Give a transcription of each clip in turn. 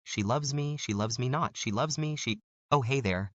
She loves me not. She loves me, she... Oh, hey there.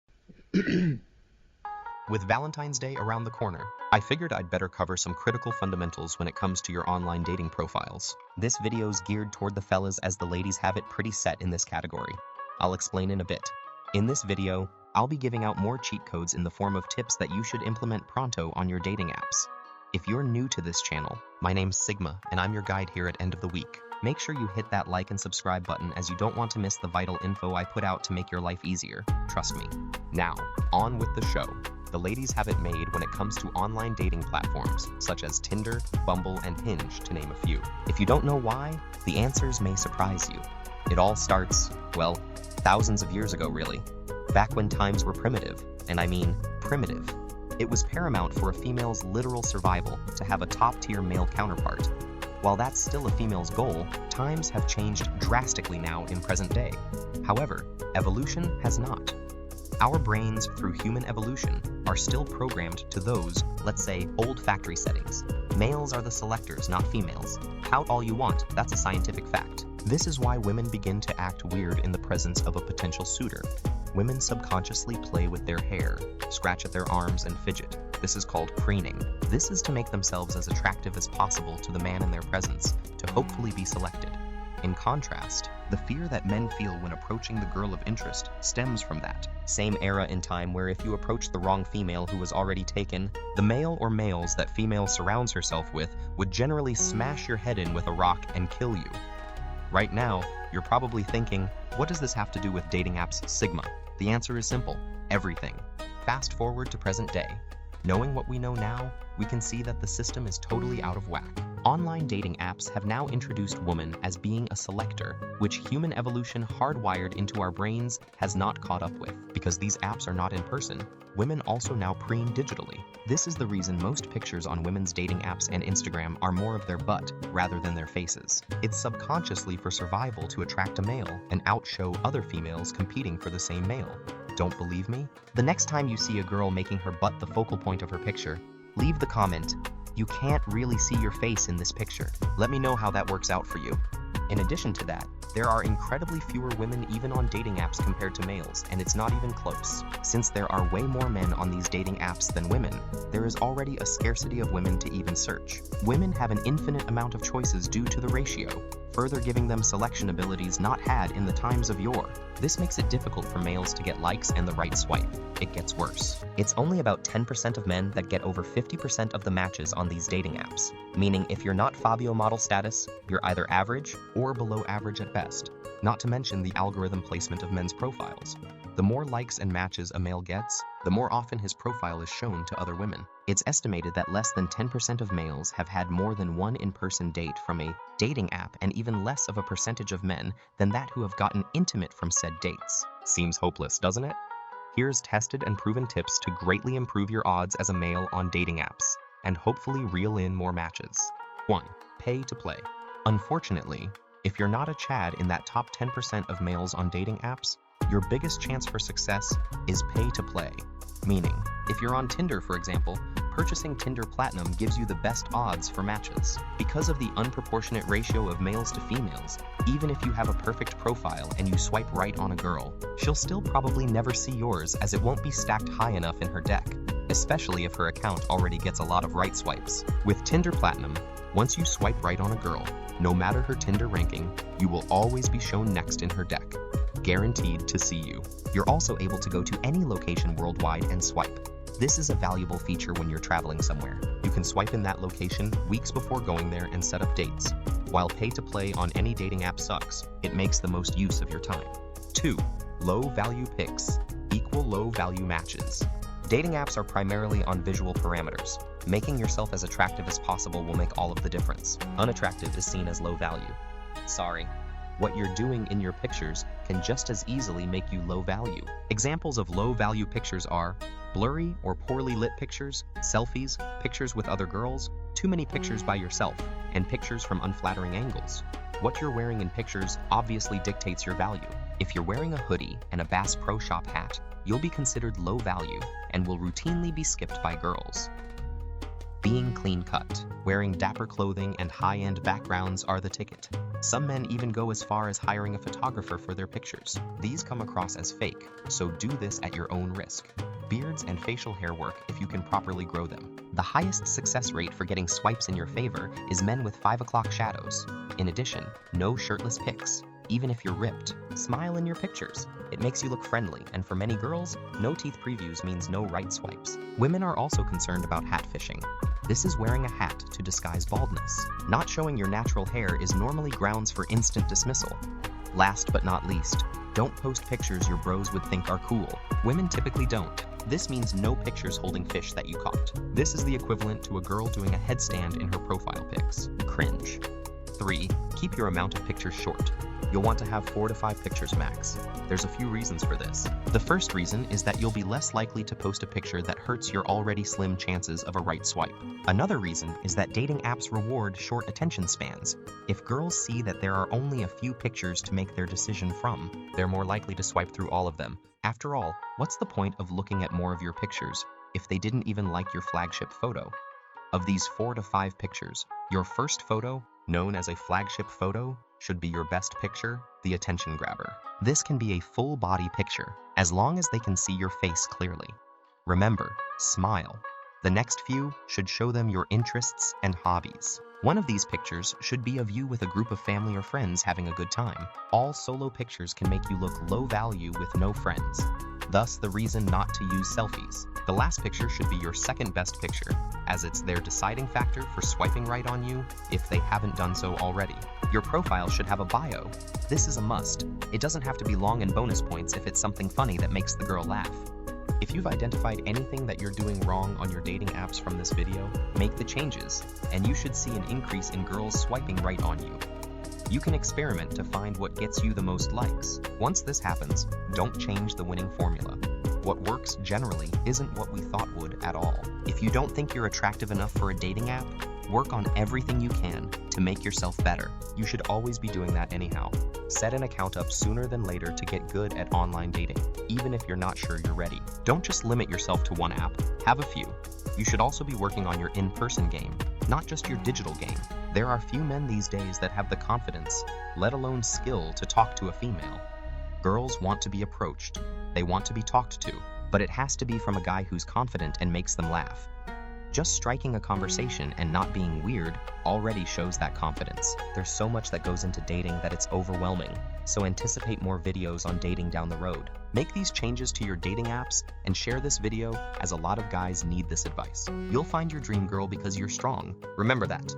With Valentine's Day around the corner, I figured I'd better cover some critical fundamentals when it comes to your online dating profiles. This video's geared toward the fellas as the ladies have it pretty set in this category. I'll explain in a bit. In this video, I'll be giving out more cheat codes in the form of tips that you should implement pronto on your dating apps. If you're new to this channel, my name's Sigma and I'm your guide here at End of the Week. Make sure you hit that like and subscribe button as you don't want to miss the vital info I put out to make your life easier. Trust me. Now, on with the show. The ladies have it made when it comes to online dating platforms such as Tinder, Bumble, and Hinge, to name a few. If you don't know why, the answers may surprise you. It all starts, well, thousands of years ago really. Back when times were primitive, and I mean primitive. It was paramount for a female's literal survival to have a top-tier male counterpart. While that's still a female's goal, times have changed drastically now in present day. However, evolution has not. Our brains, through human evolution, are still programmed to those, let's say, old factory settings. Males are the selectors, not females. Pout all you want, that's a scientific fact. This is why women begin to act weird in the presence of a potential suitor. Women subconsciously play with their hair, scratch at their arms, and fidget. This is called preening. This is to make themselves as attractive as possible to the man in their presence, to hopefully be selected. In contrast, the fear that men feel when approaching the girl of interest stems from that same era in time where if you approached the wrong female who was already taken, the male or males that female surrounds herself with would generally smash your head in with a rock and kill you. Right now, you're probably thinking, what does this have to do with dating apps, Sigma? The answer is simple: everything. Fast forward to present day. Knowing what we know now, we can see that the system is totally out of whack. Online dating apps have now introduced woman as being a selector, which human evolution hardwired into our brains has not caught up with. Because these apps are not in person, women also now preen digitally. This is the reason most pictures on women's dating apps and Instagram are more of their butt rather than their faces. It's subconsciously for survival to attract a male and outshow other females competing for the same male. Don't believe me? The next time you see a girl making her butt the focal point of her picture, leave the comment, "You can't really see your face in this picture." Let me know how that works out for you. In addition to that, there are incredibly fewer women even on dating apps compared to males, and it's not even close. Since there are way more men on these dating apps than women, there is already a scarcity of women to even search. Women have an infinite amount of choices due to the ratio, further giving them selection abilities not had in the times of yore. This makes it difficult for males to get likes and the right swipe. It gets worse. It's only about 10% of men that get over 50% of the matches on these dating apps, meaning if you're not Fabio model status, you're either average or below average at best. Not to mention the algorithm placement of men's profiles. The more likes and matches a male gets, the more often his profile is shown to other women. It's estimated that less than 10% of males have had more than one in-person date from a dating app, and even less of a percentage of men than that who have gotten intimate from said dates. Seems hopeless, doesn't it? Here's tested and proven tips to greatly improve your odds as a male on dating apps, and hopefully reel in more matches. 1. Pay to play. Unfortunately, if you're not a Chad in that top 10% of males on dating apps, your biggest chance for success is pay to play. Meaning, if you're on Tinder, for example, purchasing Tinder Platinum gives you the best odds for matches. Because of the unproportionate ratio of males to females, even if you have a perfect profile and you swipe right on a girl, she'll still probably never see yours as it won't be stacked high enough in her deck, especially if her account already gets a lot of right swipes. With Tinder Platinum, once you swipe right on a girl, no matter her Tinder ranking, you will always be shown next in her deck. Guaranteed to see you. You're also able to go to any location worldwide and swipe. This is a valuable feature when you're traveling somewhere. You can swipe in that location weeks before going there and set up dates. While pay to play on any dating app sucks, it makes the most use of your time. 2. Low value pics equal low value matches. Dating apps are primarily on visual parameters. Making yourself as attractive as possible will make all of the difference. Unattractive is seen as low value. Sorry. What you're doing in your pictures can just as easily make you low value. Examples of low value pictures are blurry or poorly lit pictures, selfies, pictures with other girls, too many pictures by yourself, and pictures from unflattering angles. What you're wearing in pictures obviously dictates your value. If you're wearing a hoodie and a Bass Pro Shop hat, you'll be considered low value and will routinely be skipped by girls. Being clean cut, wearing dapper clothing and high-end backgrounds are the ticket. Some men even go as far as hiring a photographer for their pictures. These come across as fake, so do this at your own risk. Beards and facial hair work if you can properly grow them. The highest success rate for getting swipes in your favor is men with 5 o'clock shadows. In addition, no shirtless pics. Even if you're ripped, smile in your pictures. It makes you look friendly, and for many girls, no teeth previews means no right swipes. Women are also concerned about hat fishing. This is wearing a hat to disguise baldness. Not showing your natural hair is normally grounds for instant dismissal. Last but not least, don't post pictures your bros would think are cool. Women typically don't. This means no pictures holding fish that you caught. This is the equivalent to a girl doing a headstand in her profile pics. Cringe. 3. Keep your amount of pictures short. You'll want to have 4 to 5 pictures max. There's a few reasons for this. The first reason is that you'll be less likely to post a picture that hurts your already slim chances of a right swipe. Another reason is that dating apps reward short attention spans. If girls see that there are only a few pictures to make their decision from, they're more likely to swipe through all of them. After all, what's the point of looking at more of your pictures if they didn't even like your flagship photo? Of these 4 to 5 pictures, your first photo, known as a flagship photo, should be your best picture, the attention grabber. This can be a full body picture, as long as they can see your face clearly. Remember, smile. The next few should show them your interests and hobbies. One of these pictures should be of you with a group of family or friends having a good time. All solo pictures can make you look low value with no friends. Thus, the reason not to use selfies. The last picture should be your second best picture, as it's their deciding factor for swiping right on you if they haven't done so already. Your profile should have a bio. This is a must. It doesn't have to be long and bonus points if it's something funny that makes the girl laugh. If you've identified anything that you're doing wrong on your dating apps from this video, make the changes, and you should see an increase in girls swiping right on you. You can experiment to find what gets you the most likes. Once this happens, don't change the winning formula. What works generally isn't what we thought would at all. If you don't think you're attractive enough for a dating app, work on everything you can to make yourself better. You should always be doing that anyhow. Set an account up sooner than later to get good at online dating, even if you're not sure you're ready. Don't just limit yourself to one app, have a few. You should also be working on your in-person game, not just your digital game. There are few men these days that have the confidence, let alone skill, to talk to a female. Girls want to be approached. They want to be talked to, but it has to be from a guy who's confident and makes them laugh. Just striking a conversation and not being weird already shows that confidence. There's so much that goes into dating that it's overwhelming, so anticipate more videos on dating down the road. Make these changes to your dating apps and share this video, as a lot of guys need this advice. You'll find your dream girl because you're strong. Remember that.